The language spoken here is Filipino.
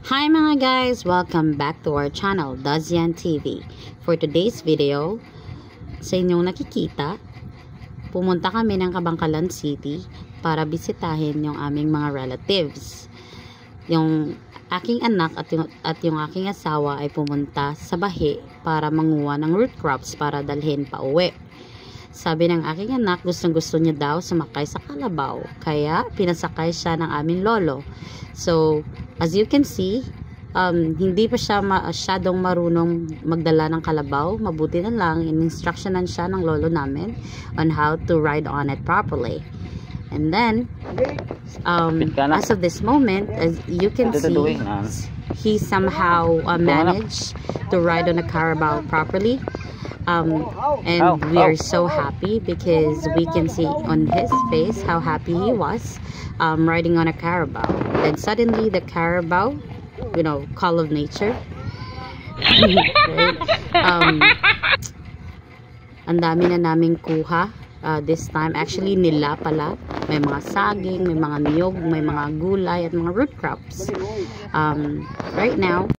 Hi mga guys! Welcome back to our channel, Dazian TV. For today's video, sa inyong nakikita, pumunta kami ng Kabangkalan City para bisitahin yung aming mga relatives. Yung aking anak at yung aking asawa ay pumunta sa Bahi para manguha ng root crops para dalhin pa uwi. Sabi ng aking anak, gustong-gusto niya daw sumakay sa kalabaw. Kaya, pinasakay siya ng aming lolo. So, as you can see, hindi pa siya masyadong marunong magdala ng kalabaw. Mabuti na lang, in-instructionan siya ng lolo namin on how to ride on it properly. And then, as of this moment, as you can see, he somehow managed to ride on a carabao properly. And we are so happy because we can see on his face how happy he was riding on a carabao. Then suddenly the carabao, you know, call of nature, right? Ang dami na naming kuha this time. Actually nila pala, may mga saging, may mga niyog, may mga gulay at mga root crops. Right now